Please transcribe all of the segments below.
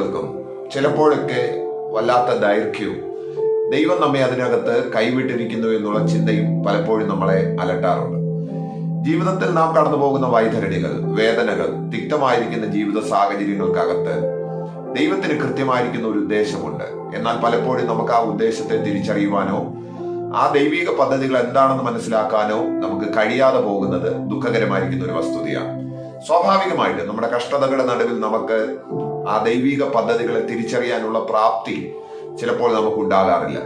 വാക്കുകൾക്കും ചിലപ്പോഴൊക്കെ വല്ലാത്ത ദൈർഘ്യവും ദൈവം നമ്മെ അതിനകത്ത് കൈവിട്ടിരിക്കുന്നു എന്നുള്ള ചിന്തയും പലപ്പോഴും നമ്മളെ അലട്ടാറുണ്ട്. ജീവിതത്തിൽ നാം കടന്നു പോകുന്ന വൈതരണികൾ, വേദനകൾ, തിക്തമായിരിക്കുന്ന ജീവിത സാഹചര്യങ്ങൾക്കകത്ത് ദൈവത്തിന് കൃത്യമായിരിക്കുന്ന ഒരു ഉദ്ദേശമുണ്ട്. എന്നാൽ പലപ്പോഴും നമുക്ക് ആ ഉദ്ദേശത്തെ തിരിച്ചറിയുവാനോ ആ ദൈവിക പദ്ധതികൾ എന്താണെന്ന് മനസ്സിലാക്കാനോ നമുക്ക് കഴിയാതെ പോകുന്നത് ദുഃഖകരമായിരിക്കുന്ന ഒരു വസ്തുതയാണ്. സ്വാഭാവികമായിട്ട് നമ്മുടെ കഷ്ടതകളുടെ നടുവിൽ നമുക്ക് ആ ദൈവിക പദ്ധതികളെ തിരിച്ചറിയാനുള്ള പ്രാപ്തി ചിലപ്പോൾ നമുക്ക് ഉണ്ടാകാറില്ല.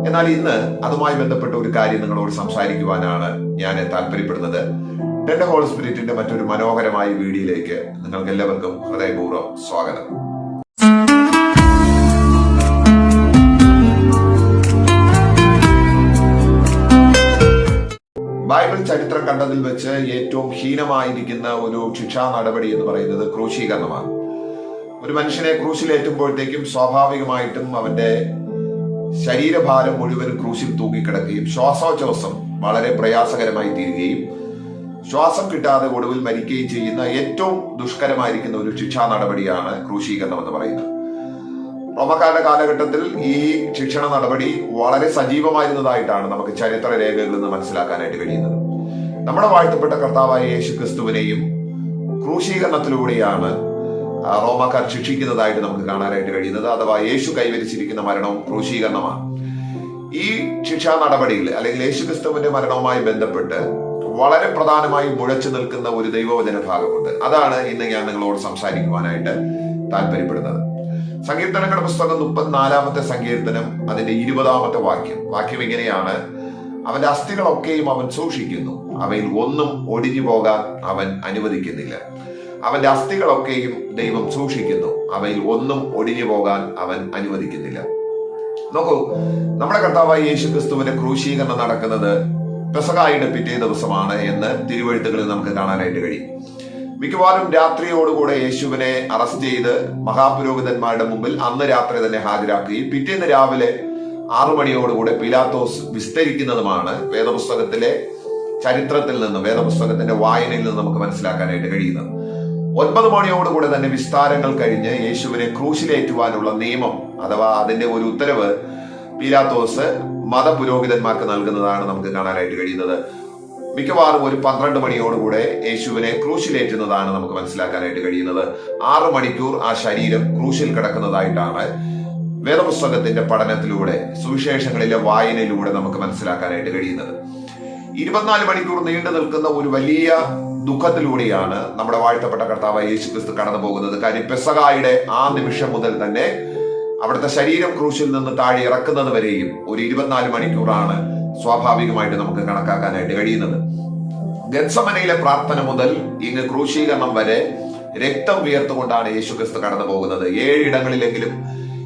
എന്നാൽ ഇന്ന് അതുമായി ബന്ധപ്പെട്ട ഒരു കാര്യം നിങ്ങളോട് സംസാരിക്കുവാനാണ് ഞാൻ താല്പര്യപ്പെടുന്നത്. ടെൻഡ് ഹോളി സ്പിരിറ്റിന്റെ മറ്റൊരു മനോഹരമായ വീഡിയോയിലേക്ക് നിങ്ങൾക്ക് എല്ലാവർക്കും ഹൃദയപൂർവ്വം സ്വാഗതം. ബൈബിൾ ചരിത്രം കണ്ടതിൽ വെച്ച് ഏറ്റവും ഹീനമായിരിക്കുന്ന ഒരു ശിക്ഷാ നടപടി എന്ന് പറയുന്നത് ക്രൂശീകരണമാണ്. ഒരു മനുഷ്യനെ ക്രൂശിലേറ്റുമ്പോഴത്തേക്കും സ്വാഭാവികമായിട്ടും അവന്റെ ശരീരഭാരം മുഴുവനും ക്രൂശിൽ തൂങ്ങിക്കിടക്കുകയും ശ്വാസോച്ഛ്വാസം വളരെ പ്രയാസകരമായി തീരുകയും ശ്വാസം കിട്ടാതെ ഒടുവിൽ മരിക്കുകയും ചെയ്യുന്ന ഏറ്റവും ദുഷ്കരമായിരിക്കുന്ന ഒരു ശിക്ഷാ നടപടിയാണ് ക്രൂശീകരണം എന്ന് പറയുന്നത്. റോമക്കാരുടെ കാലഘട്ടത്തിൽ ഈ ശിക്ഷണ നടപടി വളരെ സജീവമായിരുന്നതായിട്ടാണ് നമുക്ക് ചരിത്ര രേഖകളിൽ നിന്ന് മനസ്സിലാക്കാനായിട്ട് കഴിയുന്നത്. നമ്മുടെ വാഴ്ത്തപ്പെട്ട കർത്താവായ യേശു ക്രിസ്തുവിനെയും ക്രൂശീകരണത്തിലൂടെയാണ് റോമക്കാർ ശിക്ഷിക്കുന്നതായിട്ട് നമുക്ക് കാണാനായിട്ട് കഴിയുന്നത്. അഥവാ യേശു കൈവരിച്ചിരിക്കുന്ന മരണവും ക്രൂശീകരണമാണ്. ഈ ശിക്ഷാ നടപടിയിൽ അല്ലെങ്കിൽ യേശു ക്രിസ്തുവിന്റെ മരണവുമായി ബന്ധപ്പെട്ട് വളരെ പ്രധാനമായി മുഴച്ചു നിൽക്കുന്ന ഒരു ദൈവവചന ഭാഗമുണ്ട്. അതാണ് ഇന്ന് ഞാൻ നിങ്ങളോട് സംസാരിക്കുവാനായിട്ട് താല്പര്യപ്പെടുന്നത്. സങ്കീർത്തനങ്ങളുടെ പുസ്തകം 34-ാമത്തെ സങ്കീർത്തനം അതിന്റെ 20-ാമത്തെ വാക്യം ഇങ്ങനെയാണ്: അവന്റെ അസ്ഥികളൊക്കെയും അവൻ സൂക്ഷിക്കുന്നു, അവയിൽ ഒന്നും ഒടിഞ്ഞു പോകാൻ അവൻ അനുവദിക്കുന്നില്ല. അവന്റെ അസ്ഥികളൊക്കെയും ദൈവം സൂക്ഷിക്കുന്നു, അവയിൽ ഒന്നും ഒടിഞ്ഞു പോകാൻ അവൻ അനുവദിക്കുന്നില്ല. നോക്കൂ, നമ്മുടെ കർത്താവായ യേശു ക്രിസ്തുവിന്റെ ക്രൂശീകരണം നടക്കുന്നത് പെസഹായുടെ പിറ്റേ ദിവസമാണ് എന്ന് തിരുവെഴുത്തുകളിൽ നമുക്ക് കാണാനായിട്ട് കഴിയും. മിക്കവാറും രാത്രിയോടുകൂടെ യേശുവിനെ അറസ്റ്റ് ചെയ്ത് മഹാപുരോഹിതന്മാരുടെ മുമ്പിൽ അന്ന് രാത്രി തന്നെ ഹാജരാക്കുകയും പിറ്റേന്ന് രാവിലെ 6 മണിയോടുകൂടെ പിലാത്തോസ് വിസ്തരിക്കുന്നതുമാണ് വേദപുസ്തകത്തിലെ ചരിത്രത്തിൽ നിന്നും വേദപുസ്തകത്തിന്റെ വായനയിൽ നിന്ന് നമുക്ക് മനസ്സിലാക്കാനായിട്ട് കഴിയുന്നത്. 9 മണിയോടുകൂടെ തന്നെ വിസ്താരങ്ങൾ കഴിഞ്ഞ് യേശുവിനെ ക്രൂശിലേറ്റുവാനുള്ള നിയമം അഥവാ അതിന്റെ ഒരു ഉത്തരവ് പീലാത്തോസ് മതപുരോഹിതന്മാർക്ക് നൽകുന്നതാണ് നമുക്ക് കാണാനായിട്ട് കഴിയുന്നത്. മിക്കവാറും ഒരു 12 മണിയോടുകൂടെ യേശുവിനെ ക്രൂശിലേറ്റുന്നതാണ് നമുക്ക് മനസ്സിലാക്കാനായിട്ട് കഴിയുന്നത്. 6 മണിക്കൂർ ആ ശരീരം ക്രൂശിൽ കിടക്കുന്നതായിട്ടാണ് വേദപുസ്തകത്തിന്റെ പഠനത്തിലൂടെ സുവിശേഷങ്ങളിലെ വായനയിലൂടെ നമുക്ക് മനസ്സിലാക്കാനായിട്ട് കഴിയുന്നത്. 24 മണിക്കൂർ നീണ്ടു നിൽക്കുന്ന ഒരു വലിയ ദുഃഖത്തിലൂടെയാണ് നമ്മുടെ വാഴ്ത്തപ്പെട്ട കർത്താവായ യേശു ക്രിസ്തു കടന്നു പോകുന്നത്. കാര്യം പെസഹായുടെ ആ നിമിഷം മുതൽ തന്നെ അവിടുത്തെ ശരീരം ക്രൂശിൽ നിന്ന് താഴെ ഇറക്കുന്നത് വരെയും ഒരു 24 മണിക്കൂറാണ് സ്വാഭാവികമായിട്ട് നമുക്ക് കണക്കാക്കാനായിട്ട് കഴിയുന്നത്. ഗത്സമനയിലെ പ്രാർത്ഥന മുതൽ ഇങ്ങ് ക്രൂശീകരണം വരെ രക്തം വിയർത്തുകൊണ്ടാണ് യേശു ക്രിസ്തു കടന്നു പോകുന്നത്. 7 ഇടങ്ങളിലെങ്കിലും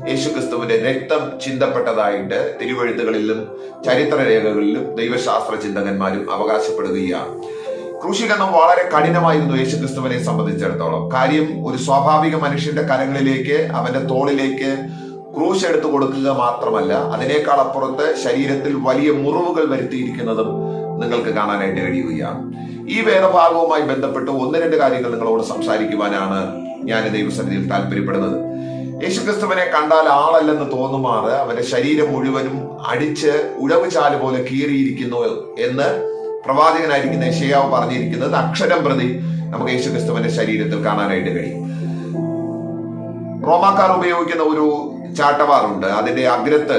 യേശു ക്രിസ്തുവിന്റെ രക്തം ചിന്തപ്പെട്ടതായിട്ട് തിരുവെഴുത്തുകളിലും ചരിത്ര രേഖകളിലും ദൈവശാസ്ത്ര ചിന്തകന്മാരും അവകാശപ്പെടുകയാണ്. ക്രൂശീകരണം വളരെ കഠിനമായിരുന്നു യേശു ക്രിസ്തുവിനെ സംബന്ധിച്ചിടത്തോളം. കാര്യം ഒരു സ്വാഭാവിക മനുഷ്യന്റെ കരങ്ങളിലേക്ക് അവന്റെ തോളിലേക്ക് ക്രൂശ് എടുത്തു കൊടുക്കുക മാത്രമല്ല, അതിനേക്കാൾ അപ്പുറത്ത് ശരീരത്തിൽ വലിയ മുറിവുകൾ വരുത്തിയിരിക്കുന്നതും നിങ്ങൾക്ക് കാണാനായിട്ട് കഴിയുകയാണ്. ഈ വേദഭാഗവുമായി ബന്ധപ്പെട്ട് 1-2 കാര്യങ്ങൾ നിങ്ങളോട് സംസാരിക്കുവാനാണ് ഞാൻ ദൈവസന്നിധിയിൽ താല്പര്യപ്പെടുന്നത്. യേശുക്രിസ്തുവിനെ കണ്ടാൽ ആളല്ലെന്ന് തോന്നുമാറ് അവന്റെ ശരീരം മുഴുവനും അടിച്ച് ഉഴവുചാല് പോലെ കീറിയിരിക്കുന്നു എന്ന് പ്രവാചകനായിരിക്കുന്ന യെശയ്യാവ് പറഞ്ഞിരിക്കുന്നത് അക്ഷരം പ്രതി നമുക്ക് യേശുക്രിസ്തുവിന്റെ ശരീരത്തിൽ കാണാനായിട്ട് കഴിയും. റോമാക്കാർ ഉപയോഗിക്കുന്ന ഒരു ചാട്ടവാറുണ്ട്. അതിന്റെ അഗ്രത്ത്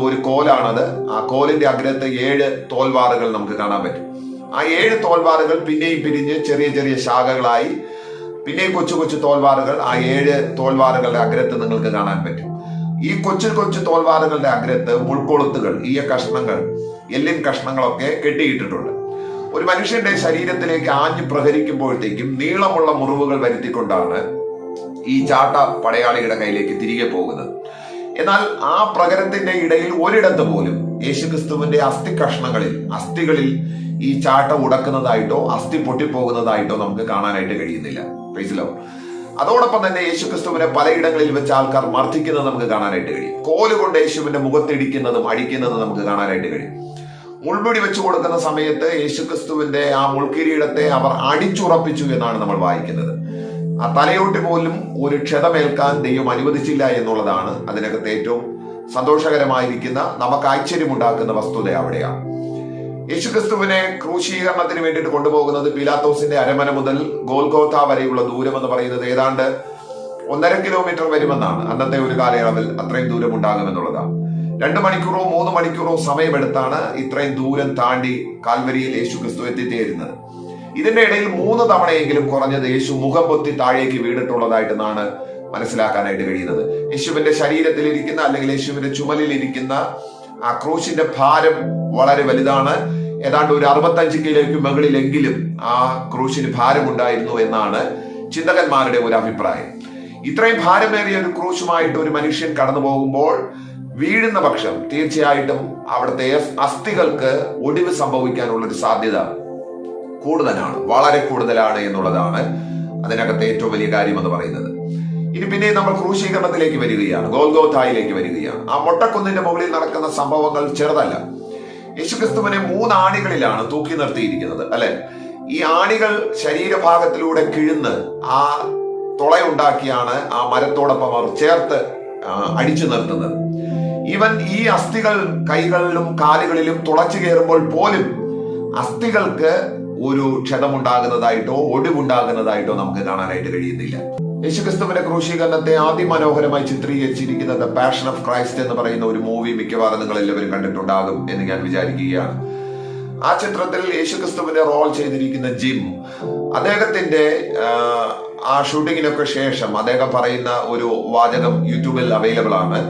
ഒരു കോലാണത്. ആ കോലിന്റെ അഗ്രത്ത് 7 തോൽവാറുകൾ നമുക്ക് കാണാൻ പറ്റും. ആ 7 തോൽവാറുകൾ പിന്നെയും പിരിഞ്ഞ് ചെറിയ ചെറിയ ശാഖകളായി പിന്നെയും കൊച്ചു കൊച്ചു തോൽവാറുകൾ ആ 7 തോൽവാറുകളുടെ അഗ്രത്ത് നിങ്ങൾക്ക് കാണാൻ പറ്റും. ഈ കൊച്ചു കൊച്ചു തോൽവാറുകളുടെ അഗ്രത്ത് മുൾക്കൊളുത്തുകൾ, ഈയ കഷ്ണങ്ങൾ, എല്ലിൻ കഷ്ണങ്ങളൊക്കെ കെട്ടിയിട്ടിട്ടുണ്ട്. ഒരു മനുഷ്യന്റെ ശരീരത്തിലേക്ക് ആഞ്ഞു പ്രഹരിക്കുമ്പോഴത്തേക്കും നീളമുള്ള മുറിവുകൾ വരുത്തിക്കൊണ്ടാണ് ഈ ചാട്ട പടയാളിയുടെ കയ്യിലേക്ക് തിരികെ പോകുന്നത്. എന്നാൽ ആ പ്രഹരത്തിന്റെ ഇടയിൽ ഒരിടത്ത് പോലും യേശുക്രിസ്തുവിന്റെ അസ്ഥികളിൽ ഈ ചാട്ട ഉടക്കുന്നതായിട്ടോ അസ്ഥി പൊട്ടിപ്പോകുന്നതായിട്ടോ നമുക്ക് കാണാനായിട്ട് കഴിയുന്നില്ല. അതോടൊപ്പം തന്നെ യേശുക്രിസ്തുവിനെ പലയിടങ്ങളിൽ വെച്ച് ആൾക്കാർ മർദ്ദിക്കുന്നത് നമുക്ക് കാണാനായിട്ട് കഴിയും. കോലുകൊണ്ട് യേശുവിന്റെ മുഖത്തിടിക്കുന്നതും അടിക്കുന്നതും നമുക്ക് കാണാനായിട്ട് കഴിയും. മുൾമുടി വെച്ചു കൊടുക്കുന്ന സമയത്ത് യേശുക്രിസ്തുവിന്റെ ആ മുൾക്കിരീടത്തെ അവർ അടിച്ചുറപ്പിച്ചു എന്നാണ് നമ്മൾ വായിക്കുന്നത്. ആ തലയോട്ടി പോലും ഒരു ക്ഷതമേൽക്കാൻ ദൈവം അനുവദിച്ചില്ല എന്നുള്ളതാണ് അതിനകത്ത് ഏറ്റവും സന്തോഷകരമായിരിക്കുന്ന, നമുക്ക് ആശ്ചര്യമുണ്ടാക്കുന്ന വസ്തുത അവിടെയാണ്. യേശുക്രിസ്തുവിനെ ക്രൂശീകരണത്തിന് വേണ്ടിയിട്ട് കൊണ്ടുപോകുന്നത് പീലാത്തോസിന്റെ അരമന മുതൽ ഗോൽഗോഥ വരെയുള്ള ദൂരം എന്ന് പറയുന്നത് ഏതാണ്ട് 1.5 കിലോമീറ്റർ വരുമെന്നാണ്. അന്നത്തെ ഒരു കാലയളവിൽ അത്രയും ദൂരം ഉണ്ടാകുമെന്നുള്ളതാണ്. 2 മണിക്കൂറോ 3 മണിക്കൂറോ സമയമെടുത്താണ് ഇത്രയും ദൂരം താണ്ടി കാൽവരിയിൽ യേശുക്രിസ്തു എത്തിച്ചേരുന്നത്. ഇതിന്റെ ഇടയിൽ 3 തവണയെങ്കിലും കുറഞ്ഞത് യേശു മുഖം പൊത്തി താഴേക്ക് വീണിട്ടുള്ളതായിട്ടാണ് മനസ്സിലാക്കാനായിട്ട് കഴിയുന്നത്. യേശുവിന്റെ ശരീരത്തിലിരിക്കുന്ന അല്ലെങ്കിൽ യേശുവിന്റെ ചുമലിലിരിക്കുന്ന ആ ക്രൂശിന്റെ ഭാരം വളരെ വലുതാണ്. ഏതാണ്ട് ഒരു 65 കിലോയ്ക്ക് മുകളിലെങ്കിലും ആ ക്രൂശിന് ഭാരമുണ്ടായിരുന്നു എന്നാണ് ചിന്തകന്മാരുടെ ഒരു അഭിപ്രായം. ഇത്രയും ഭാരമേറിയ ഒരു ക്രൂശുമായിട്ട് ഒരു മനുഷ്യൻ കടന്നു പോകുമ്പോൾ വീഴുന്ന പക്ഷം തീർച്ചയായിട്ടും അവിടുത്തെ അസ്ഥികൾക്ക് ഒടിവ് സംഭവിക്കാനുള്ള ഒരു സാധ്യത കൂടുതലാണ്, വളരെ കൂടുതലാണ് എന്നുള്ളതാണ് അതിനകത്ത് ഏറ്റവും വലിയ കാര്യം എന്ന് പറയുന്നത്. ഇനി പിന്നെ നമ്മൾ ക്രൂശീകരണത്തിലേക്ക് വരികയാണ്, ഗോൽഗോഥായിലേക്ക് വരികയാണ്. ആ മൊട്ടക്കുന്നിന്റെ മുകളിൽ നടക്കുന്ന സംഭവങ്ങൾ ചെറുതല്ല. യേശുക്രിസ്തുവിനെ 3 ആണികളിലാണ് തൂക്കി നിർത്തിയിരിക്കുന്നത്, അല്ലെ? ഈ ആണികൾ ശരീരഭാഗത്തിലൂടെ കിഴുന്ന് ആ തുളയുണ്ടാക്കിയാണ് ആ മരത്തോടൊപ്പം അവർ ചേർത്ത് അടിച്ചു നിർത്തുന്നത്. ഈവൻ ഈ അസ്ഥികൾ കൈകളിലും കാലുകളിലും തുളച്ചു കയറുമ്പോൾ പോലും അസ്ഥികൾക്ക് ഒരു ക്ഷതമുണ്ടാകുന്നതായിട്ടോ ഒടിവുണ്ടാകുന്നതായിട്ടോ നമുക്ക് കാണാനായിട്ട് കഴിയുന്നില്ല. യേശുക്രിസ്തുവിന്റെ ക്രൂശീകരണത്തെ അതിമനോഹരമായി ചിത്രീകരിച്ചിരിക്കുന്ന ദ പാഷൻ ഓഫ് ക്രൈസ്റ്റ് എന്ന് പറയുന്ന ഒരു മൂവി മിക്കവാറും നിങ്ങൾ എല്ലാവരും കണ്ടിട്ടുണ്ടാകും എന്ന് ഞാൻ വിചാരിക്കുകയാണ്. ആ ചിത്രത്തിൽ യേശുക്രിസ്തുവിന്റെ റോൾ ചെയ്തിരിക്കുന്ന ജിം, അദ്ദേഹത്തിന്റെ ആ ഷൂട്ടിങ്ങിനൊക്കെ ശേഷം അദ്ദേഹം പറയുന്ന ഒരു വാചകം യൂട്യൂബിൽ അവൈലബിൾ ആണ്.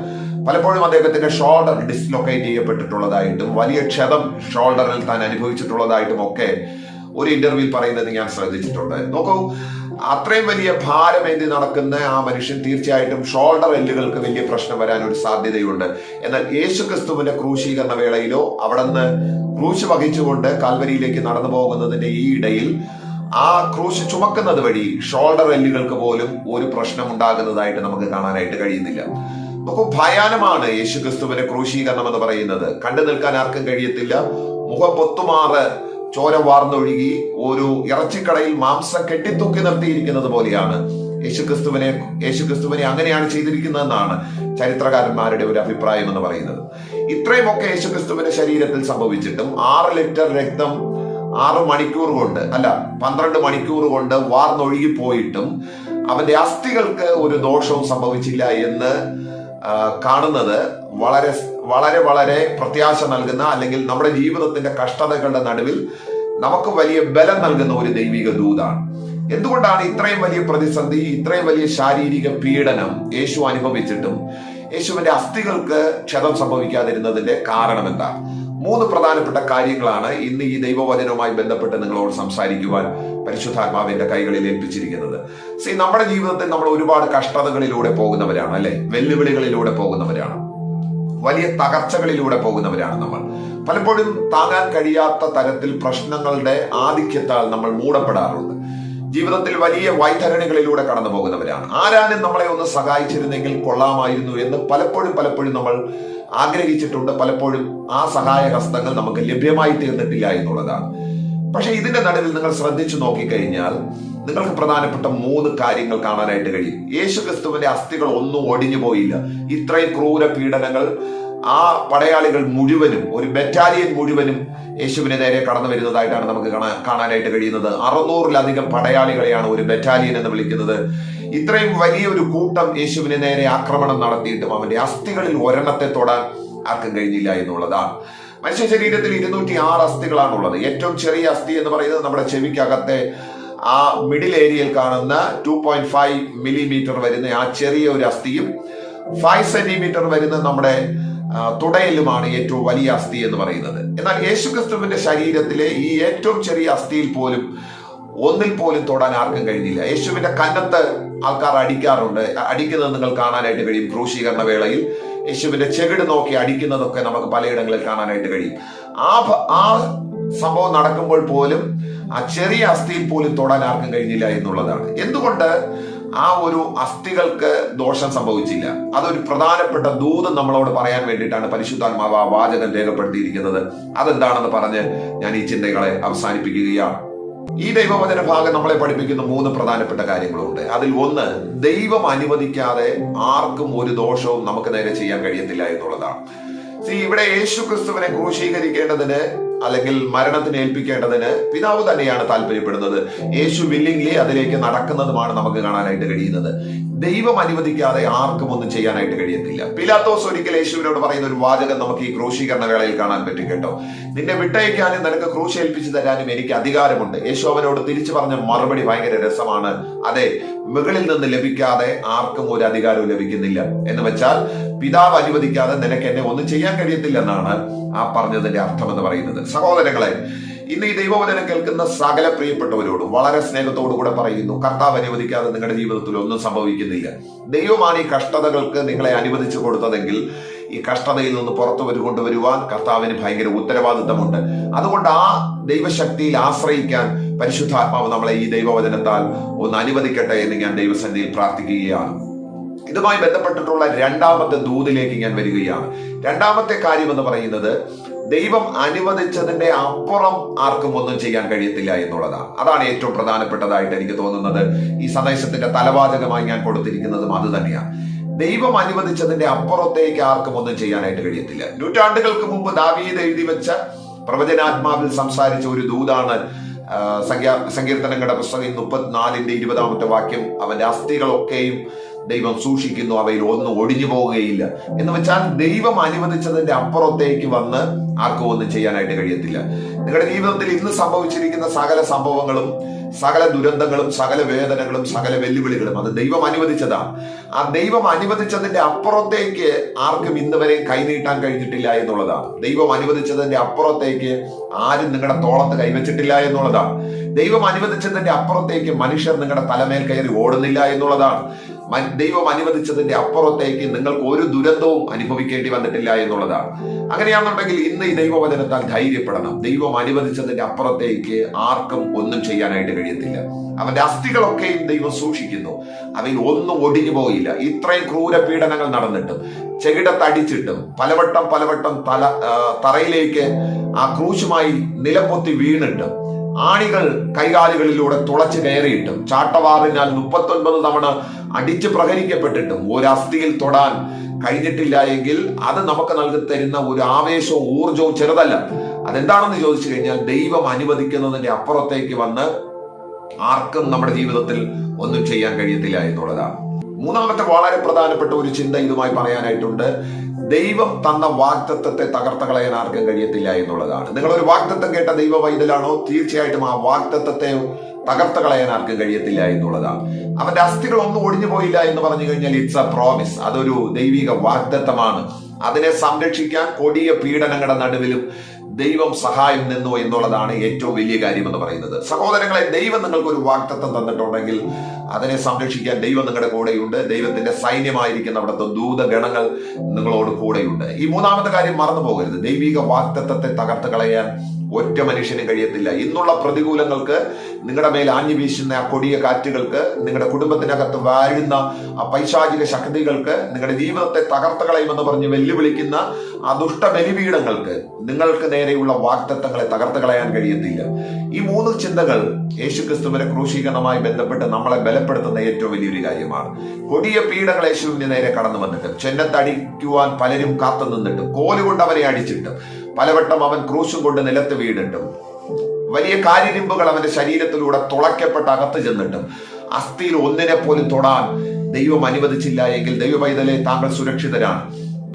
പലപ്പോഴും അദ്ദേഹത്തിന്റെ ഷോൾഡർ ഡിസ്ലൊക്കേറ്റ് ചെയ്യപ്പെട്ടിട്ടുള്ളതായിട്ടും വലിയ ക്ഷതം ഷോൾഡറിൽ താൻ അനുഭവിച്ചിട്ടുള്ളതായിട്ടും ഒക്കെ ഒരു ഇന്റർവ്യൂവിൽ പറയുന്നത് ഞാൻ ശ്രദ്ധിച്ചിട്ടുണ്ട്. നോക്കൂ, അത്രയും വലിയ ഭാരമേന്തി നടക്കുന്ന ആ മനുഷ്യൻ തീർച്ചയായിട്ടും ഷോൾഡർ എല്ലുകൾക്ക് വലിയ പ്രശ്നം വരാൻ ഒരു സാധ്യതയുണ്ട്. എന്നാൽ യേശുക്രിസ്തുവിന്റെ ക്രൂശീകരണ വേളയിലോ അവിടെ നിന്ന് ക്രൂശ് വഹിച്ചുകൊണ്ട് കാൽവരിയിലേക്ക് നടന്നു പോകുന്നതിന്റെ ഈ ഇടയിൽ ആ ക്രൂശ് ചുമക്കുന്നത് വഴി ഷോൾഡർ എല്ലുകൾക്ക് പോലും ഒരു പ്രശ്നം ഉണ്ടാകുന്നതായിട്ട് നമുക്ക് കാണാനായിട്ട് കഴിയുന്നില്ല. നോക്കൂ, ഭയാനമാണ് യേശുക്രിസ്തുവിന്റെ ക്രൂശീകരണം എന്ന് പറയുന്നത്. കണ്ടു നിൽക്കാൻ ആർക്കും കഴിയത്തില്ല. മുഖം പൊത്തുമാറ് ചോര വാർന്നൊഴുകി ഒരു ഇറച്ചിക്കടയിൽ മാംസം കെട്ടിത്തൂക്കി നിർത്തിയിരിക്കുന്നത് പോലെയാണ് യേശുക്രിസ്തുവിനെ അങ്ങനെയാണ് ചെയ്തിരിക്കുന്നതെന്നാണ് ചരിത്രകാരന്മാരുടെ ഒരു അഭിപ്രായം എന്ന് പറയുന്നത്. ഇത്രയുമൊക്കെ യേശുക്രിസ്തുവിന്റെ ശരീരത്തിൽ സംഭവിച്ചിട്ടും 6 ലിറ്റർ രക്തം 6 മണിക്കൂർ കൊണ്ട്, അല്ല 12 മണിക്കൂർ കൊണ്ട് വാർന്നൊഴുകി പോയിട്ടും അവന്റെ അസ്ഥികൾക്ക് ഒരു ദോഷവും സംഭവിച്ചില്ല എന്ന് കാണുന്നത് വളരെ വളരെ വളരെ പ്രത്യാശ നൽകുന്ന, അല്ലെങ്കിൽ നമ്മുടെ ജീവിതത്തിന്റെ കഷ്ടതകളുടെ നടുവിൽ നമുക്ക് വലിയ ബലം നൽകുന്ന ഒരു ദൈവിക ദൂതാണ്. എന്തുകൊണ്ടാണ് ഇത്രയും വലിയ പ്രതിസന്ധി, ഇത്രയും വലിയ ശാരീരിക പീഡനം യേശു അനുഭവിച്ചിട്ടും യേശുവിന്റെ അസ്ഥികൾക്ക് ക്ഷതം സംഭവിക്കാതിരുന്നതിന്റെ കാരണം എന്താ? 3 പ്രധാനപ്പെട്ട കാര്യങ്ങളാണ് ഇന്ന് ഈ ദൈവവചനവുമായി ബന്ധപ്പെട്ട് നിങ്ങളോട് സംസാരിക്കുവാൻ പരിശുദ്ധാത്മാവിന്റെ കൈകളിൽ ഏൽപ്പിച്ചിരിക്കുന്നത്. നമ്മുടെ ജീവിതത്തിൽ നമ്മൾ ഒരുപാട് കഷ്ടതകളിലൂടെ പോകുന്നവരാണ്, അല്ലെ? വെല്ലുവിളികളിലൂടെ പോകുന്നവരാണ്, വലിയ തകർച്ചകളിലൂടെ പോകുന്നവരാണ്. നമ്മൾ പലപ്പോഴും താങ്ങാൻ കഴിയാത്ത തരത്തിൽ പ്രശ്നങ്ങളുടെ ആധിക്യത്താൽ നമ്മൾ മൂടപ്പെടാറുണ്ട്. ജീവിതത്തിൽ വലിയ വൈതരണികളിലൂടെ കടന്നു പോകുന്നവരാണ്. ആരാനും നമ്മളെ ഒന്ന് സഹായിച്ചിരുന്നെങ്കിൽ കൊള്ളാമായിരുന്നു എന്ന് പലപ്പോഴും നമ്മൾ ആഗ്രഹിച്ചിട്ടുണ്ട്. പലപ്പോഴും ആ സഹായ ഹസ്തങ്ങൾ നമുക്ക് ലഭ്യമായി തീർന്നിട്ടില്ല എന്നുള്ളതാണ്. പക്ഷെ ഇതിന്റെ നടുവിൽ നിങ്ങൾ ശ്രദ്ധിച്ചു നോക്കിക്കഴിഞ്ഞാൽ നിങ്ങൾക്ക് പ്രധാനപ്പെട്ട 3 കാര്യങ്ങൾ കാണാനായിട്ട് കഴിയും. യേശുക്രിസ്തുവിന്റെ അസ്ഥികൾ ഒന്നും ഒടിഞ്ഞു പോയില്ല. ഇത്രയും ക്രൂര പീഡനങ്ങൾ ആ പടയാളികൾ മുഴുവനും, ഒരു ബറ്റാലിയൻ മുഴുവനും യേശുവിന് നേരെ കടന്നു വരുന്നതായിട്ടാണ് നമുക്ക് കാണാനായിട്ട് കഴിയുന്നത്. 600-ലധികം പടയാളികളെയാണ് ഒരു ബറ്റാലിയൻ എന്ന് വിളിക്കുന്നത്. ഇത്രയും വലിയൊരു കൂട്ടം യേശുവിന് നേരെ ആക്രമണം നടത്തിയിട്ടും അവന്റെ അസ്ഥികളിൽ ഒരെണ്ണത്തെ തൊടാൻ ആർക്കും കഴിഞ്ഞില്ല എന്നുള്ളതാണ്. മനുഷ്യ ശരീരത്തിൽ 206 അസ്ഥികളാണുള്ളത്. ഏറ്റവും ചെറിയ അസ്ഥി എന്ന് പറയുന്നത് നമ്മുടെ ചെവിക്കകത്തെ ആ മിഡിൽ ഏരിയയിൽ കാണുന്ന 2.5 മില്ലിമീറ്റർ വരുന്ന ആ ചെറിയ ഒരു അസ്ഥിയും 5 സെന്റിമീറ്റർ വരുന്ന നമ്മുടെ തുടയിലുമാണ് ഏറ്റവും വലിയ അസ്ഥി എന്ന് പറയുന്നത്. എന്നാൽ യേശുക്രിസ്തുവിന്റെ ശരീരത്തിലെ ഈ ഏറ്റവും ചെറിയ അസ്ഥിയിൽ പോലും ഒന്നിൽ പോലും തൊടാൻ ആർക്കും കഴിഞ്ഞില്ല. യേശുവിന്റെ കന്നത്ത് ആൾക്കാർ അടിക്കാറുണ്ട്, അടിക്കുന്നത് നിങ്ങൾ കാണാനായിട്ട് കഴിയും. ക്രൂശീകരണ വേളയിൽ യേശുവിന്റെ ചെകിട് നോക്കി അടിക്കുന്നതൊക്കെ നമുക്ക് പലയിടങ്ങളിൽ കാണാനായിട്ട് കഴിയും. ആ സംഭവം നടക്കുമ്പോൾ പോലും ആ ചെറിയ അസ്ഥിയിൽ പോലും തൊടാൻ ആർക്കും കഴിഞ്ഞില്ല എന്നുള്ളതാണ്. എന്തുകൊണ്ട് ആ ഒരു അസ്ഥികൾക്ക് ദോഷം സംഭവിച്ചില്ല? അതൊരു പ്രധാനപ്പെട്ട ദൂത് നമ്മളോട് പറയാൻ വേണ്ടിയിട്ടാണ് പരിശുദ്ധാത്മാവ് ആ വാചകം രേഖപ്പെടുത്തിയിരിക്കുന്നത്. അതെന്താണെന്ന് പറഞ്ഞ് ഞാൻ ഈ ചിന്തകളെ അവസാനിപ്പിക്കുകയാണ്. ഈ ദൈവവചന ഭാഗം നമ്മളെ പഠിപ്പിക്കുന്ന 3 പ്രധാനപ്പെട്ട കാര്യങ്ങളുണ്ട്. അതിൽ ഒന്ന്, ദൈവം അനുവദിക്കാതെ ആർക്കും ഒരു ദോഷവും നമുക്ക് നേരെ ചെയ്യാൻ കഴിയത്തില്ല എന്നുള്ളതാണ്. ഇവിടെ യേശു ക്രിസ്തുവിനെ ക്രൂശീകരിക്കേണ്ടതിന് അല്ലെങ്കിൽ മരണത്തിന് ഏൽപ്പിക്കേണ്ടതിന് പിതാവ് തന്നെയാണ് താല്പര്യപ്പെടുന്നത്. യേശു വില്ലിംഗ്ലി അതിലേക്ക് നടക്കുന്നതുമാണ് നമുക്ക് കാണാനായിട്ട് കഴിയുന്നത്. ദൈവം അനുവദിക്കാതെ ആർക്കും ഒന്നും ചെയ്യാനായിട്ട് കഴിയത്തില്ല. പിലാത്തോസ് ഒരിക്കൽ യേശുവിനോട് പറയുന്ന ഒരു വാചകം നമുക്ക് ഈ ക്രൂശീകരണ വേളയിൽ കാണാൻ പറ്റും കേട്ടോ. നിന്നെ വിട്ടയക്കാനും നിനക്ക് ക്രൂശ് ഏൽപ്പിച്ചു തരാനും എനിക്ക് അധികാരമുണ്ട്. യേശു അവനോട് തിരിച്ചു പറഞ്ഞ മറുപടി ഭയങ്കര രസമാണ്. അതെ, മുകളിൽ നിന്ന് ലഭിക്കാതെ ആർക്കും ഒരു അധികാരവും ലഭിക്കുന്നില്ല. എന്ന് വെച്ചാൽ പിതാവ് അനുവദിക്കാതെ നിനക്ക് എന്നെ ഒന്നും ചെയ്യാൻ കഴിയത്തില്ലെന്നാണ് ആ പറഞ്ഞതിന്റെ അർത്ഥം എന്ന് പറയുന്നത്. സഹോദരങ്ങളെ, ഇന്ന് ഈ ദൈവവചനം കേൾക്കുന്ന സകല പ്രിയപ്പെട്ടവരോടും വളരെ സ്നേഹത്തോടുകൂടെ പറയുന്നു, കർത്താവ് അനുവദിക്കാതെ നിങ്ങളുടെ ജീവിതത്തിൽ ഒന്നും സംഭവിക്കുന്നില്ല. ദൈവമാണ് ഈ കഷ്ടതകൾക്ക് നിങ്ങളെ അനുവദിച്ചു കൊടുത്തതെങ്കിൽ ഈ കഷ്ടതയിൽ നിന്ന് പുറത്തു കൊണ്ടുവരുവാൻ കർത്താവിന് ഭയങ്കര ഉത്തരവാദിത്തമുണ്ട്. അതുകൊണ്ട് ആ ദൈവശക്തിയിൽ ആശ്രയിക്കാൻ പരിശുദ്ധാത്മാവ് നമ്മളെ ഈ ദൈവവചനത്താൽ ഒന്ന് അനുവദിക്കട്ടെ എന്ന് ഞാൻ ദൈവസന്നിധിയിൽ പ്രാർത്ഥിക്കുകയാണ്. ഇതുമായി ബന്ധപ്പെട്ടിട്ടുള്ള രണ്ടാമത്തെ ദൂതിലേക്ക് ഞാൻ വരികയാണ്. രണ്ടാമത്തെ കാര്യം എന്ന് പറയുന്നത്, ദൈവം അനുവദിച്ചതിന്റെ അപ്പുറം ആർക്കും ഒന്നും ചെയ്യാൻ കഴിയത്തില്ല എന്നുള്ളതാണ്. അതാണ് ഏറ്റവും പ്രധാനപ്പെട്ടതായിട്ട് എനിക്ക് തോന്നുന്നത്. ഈ സന്ദേശത്തിന്റെ തലവാചകമായി ഞാൻ കൊടുത്തിരിക്കുന്നതും അത് തന്നെയാണ്. ദൈവം അനുവദിച്ചതിന്റെ അപ്പുറത്തേക്ക് ആർക്കും ഒന്നും ചെയ്യാനായിട്ട് കഴിയത്തില്ല. നൂറ്റാണ്ടുകൾക്ക് മുമ്പ് ദാവീദ് എഴുതി വെച്ച പ്രവചനാത്മാവിൽ സംസാരിച്ച ഒരു ദൂതാണ് സങ്കീർത്തനങ്ങളുടെ പുസ്തകം 34:20 അവന്റെ അസ്ഥികളൊക്കെയും ദൈവം സൂക്ഷിക്കുന്നു, അവയിൽ ഒന്നും ഒടിഞ്ഞു പോവുകയില്ല. എന്ന് വെച്ചാൽ ദൈവം അനുവദിച്ചതിന്റെ അപ്പുറത്തേക്ക് വന്ന് ആർക്കും ഒന്നും ചെയ്യാനായിട്ട് കഴിയത്തില്ല. നിങ്ങളുടെ ജീവിതത്തിൽ ഇന്ന് സംഭവിച്ചിരിക്കുന്ന സകല സംഭവങ്ങളും, സകല ദുരന്തങ്ങളും, സകല വേദനകളും, സകല വെല്ലുവിളികളും അത് ദൈവം അനുവദിച്ചതാണ്. ആ ദൈവം അനുവദിച്ചതിന്റെ അപ്പുറത്തേക്ക് ആർക്കും ഇന്ന് വരെ കൈനീട്ടാൻ കഴിഞ്ഞിട്ടില്ല എന്നുള്ളതാണ്. ദൈവം അനുവദിച്ചതിന്റെ അപ്പുറത്തേക്ക് ആരും നിങ്ങളുടെ തോളത്ത് കൈവച്ചിട്ടില്ല എന്നുള്ളതാണ്. ദൈവം അനുവദിച്ചതിന്റെ അപ്പുറത്തേക്ക് മനുഷ്യർ നിങ്ങളുടെ തലമേൽ കയറി ഓടുന്നില്ല എന്നുള്ളതാണ്. ദൈവം അനുവദിച്ചതിന്റെ അപ്പുറത്തേക്ക് നിങ്ങൾക്ക് ഒരു ദുരന്തവും അനുഭവിക്കേണ്ടി വന്നിട്ടില്ല എന്നുള്ളതാണ്. അങ്ങനെയാണെന്നുണ്ടെങ്കിൽ ഇന്ന് ഈ ദൈവവചനത്താൽ ധൈര്യപ്പെടണം. ദൈവം അനുവദിച്ചതിന്റെ അപ്പുറത്തേക്ക് ആർക്കും ഒന്നും ചെയ്യാനായിട്ട് കഴിയത്തില്ല. അവന്റെ അസ്ഥികളൊക്കെയും ദൈവം സൂക്ഷിക്കുന്നു, അവയിൽ ഒന്നും ഒടിഞ്ഞു പോയില്ല. ഇത്രയും ക്രൂര പീഡനങ്ങൾ നടന്നിട്ടും, ചെകിടത്തടിച്ചിട്ടും, പലവട്ടം തറയിലേക്ക് ആ ക്രൂശുമായി നിലംപൊത്തി വീണിട്ടും, ആണികൾ കൈകാലുകളിലൂടെ തുളച്ചു കയറിയിട്ടും, ചാട്ടവാറിനാൽ 39 തവണ അടിച്ചു പ്രഹരിക്കപ്പെട്ടിട്ടും ഒരു അസ്ഥിയിൽ തൊടാൻ കഴിഞ്ഞിട്ടില്ല എങ്കിൽ അത് നമുക്ക് നൽകി തരുന്ന ഒരു ആവേശവും ഊർജവും ചെറുതല്ല. അതെന്താണെന്ന് ചോദിച്ചു കഴിഞ്ഞാൽ, ദൈവം അനുവദിക്കുന്നതിന്റെ അപ്പുറത്തേക്ക് വന്ന് ആർക്കും നമ്മുടെ ജീവിതത്തിൽ ഒന്നും ചെയ്യാൻ കഴിയത്തില്ല എന്നുള്ളതാണ്. മൂന്നാമത്തെ വളരെ പ്രധാനപ്പെട്ട ഒരു ചിന്ത ഇതുമായി പറയാനായിട്ടുണ്ട്. ദൈവം തന്ന വാഗ്ദത്തത്തെ തകർത്ത് കളയാൻ ആർക്കും കഴിയത്തില്ല എന്നുള്ളതാണ്. നിങ്ങളൊരു വാഗ്ദത്തം കേട്ട ദൈവ പൈതലാണോ, തീർച്ചയായിട്ടും ആ വാഗ്ദത്തത്തെ തകർത്ത് കളയാൻ ആർക്കും കഴിയത്തില്ല എന്നുള്ളതാണ്. അവന്റെ അസ്ഥികൾ ഒന്നും ഒടിഞ്ഞു പോയില്ല എന്ന് പറഞ്ഞു കഴിഞ്ഞാൽ ഇറ്റ്സ് എ പ്രോമിസ്. അതൊരു ദൈവിക വാഗ്ദത്തമാണ്. അതിനെ സംരക്ഷിക്കാൻ കൊടിയ പീഡനങ്ങളുടെ നടുവിലും ദൈവം സഹായം നിന്നു എന്നുള്ളതാണ് ഏറ്റവും വലിയ കാര്യം എന്ന് പറയുന്നത്. സഹോദരങ്ങളെ, ദൈവം നിങ്ങൾക്ക് ഒരു വാഗ്ദത്തം തന്നിട്ടുണ്ടെങ്കിൽ അതിനെ സംരക്ഷിക്കാൻ ദൈവം നിങ്ങളുടെ കൂടെയുണ്ട്. ദൈവത്തിന്റെ സൈന്യമായിരിക്കുന്ന അവിടുത്തെ ദൂതഗണങ്ങൾ നിങ്ങളോട് കൂടെയുണ്ട്. ഈ മൂന്നാമത്തെ കാര്യം മറന്നു പോകരുത്. ദൈവിക വാഗ്ദത്തത്തെ തകർത്ത് കളയാൻ ഒറ്റ മനുഷ്യനും കഴിയത്തില്ല. ഇന്നുള്ള പ്രതികൂലങ്ങൾക്ക്, നിങ്ങളുടെ മേൽ ആഞ്ഞു വീശുന്ന ആ കൊടിയ കാറ്റുകൾക്ക്, നിങ്ങളുടെ കുടുംബത്തിനകത്ത് വാഴുന്ന ആ പൈശാചിക ശക്തികൾക്ക്, നിങ്ങളുടെ ജീവിതത്തെ തകർത്ത് കളയുമെന്ന് പറഞ്ഞ് വെല്ലുവിളിക്കുന്ന ആ ദുഷ്ട ബലിപീഠങ്ങൾക്ക് നിങ്ങൾക്ക് നേരെയുള്ള വാഗ്ദത്തങ്ങളെ തകർത്ത് കളയാൻ കഴിയത്തില്ല. ഈ 3 ചിന്തകൾ യേശുക്രിസ്തുവിന്റെ ക്രൂശീകരണവുമായി ബന്ധപ്പെട്ട് നമ്മളെ ബലപ്പെടുത്തുന്ന ഏറ്റവും വലിയൊരു കാര്യമാണ്. കൊടിയ പീഡകൾ യേശുവിന്റെ നേരെ കടന്നു വന്നിട്ട്, ചെന്നത്തടിക്കുവാൻ പലരും കാത്തു നിന്നിട്ടും, കോലുകൊണ്ട് അവനെ അടിച്ചിട്ടും, പലവട്ടം അവൻ ക്രൂശും കൊണ്ട് നിലത്ത് വീണിട്ടും, വലിയ കാരിരുമ്പുകൾ അവന്റെ ശരീരത്തിലൂടെ തുളയ്ക്കപ്പെട്ട് അകത്ത് ചെന്നിട്ടും, അസ്ഥിയിൽ ഒന്നിനെ പോലും തൊടാൻ ദൈവം അനുവദിച്ചില്ല എങ്കിൽ ദൈവ പൈതലെ, താങ്കൾ സുരക്ഷിതരാണ്.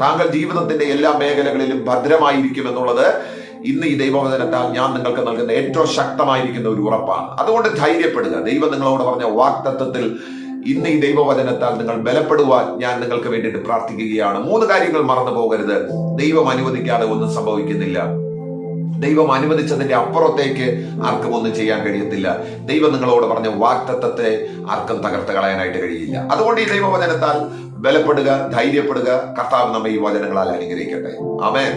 താങ്കൾ ജീവിതത്തിന്റെ എല്ലാ മേഖലകളിലും ഭദ്രമായിരിക്കും എന്നുള്ളത് ഇന്ന് ഈ ദൈവവചനത്താൽ ഞാൻ നിങ്ങൾക്ക് നൽകുന്ന ഏറ്റവും ശക്തമായിരിക്കുന്ന ഒരു ഉറപ്പാണ്. അതുകൊണ്ട് ധൈര്യപ്പെടുക. ദൈവം നിങ്ങളോട് പറഞ്ഞ വാഗ്ദത്തത്തിൽ ഇന്ന് ഈ ദൈവവചനത്താൽ നിങ്ങൾ ബലപ്പെടുവാൻ ഞാൻ നിങ്ങൾക്ക് വേണ്ടിയിട്ട് പ്രാർത്ഥിക്കുകയാണ്. 3 കാര്യങ്ങൾ മറന്നു പോകരുത്. ദൈവം അനുവദിക്കാതെ ഒന്നും സംഭവിക്കുന്നില്ല. ദൈവം അനുവദിച്ചതിന്റെ അപ്പുറത്തേക്ക് ആർക്കും ഒന്നും ചെയ്യാൻ കഴിയത്തില്ല. ദൈവം നിങ്ങളോട് പറഞ്ഞ വാഗ്ദത്തത്തെ ആർക്കും തകർത്ത് കളയാനായിട്ട് കഴിയില്ല. അതുകൊണ്ട് ഈ ദൈവവചനത്താൽ ബലപ്പെടുക, ധൈര്യപ്പെടുക. കർത്താവ് നമ്മെ ഈ വചനങ്ങളാൽ അനുഗ്രഹിക്കട്ടെ. ആമേൻ.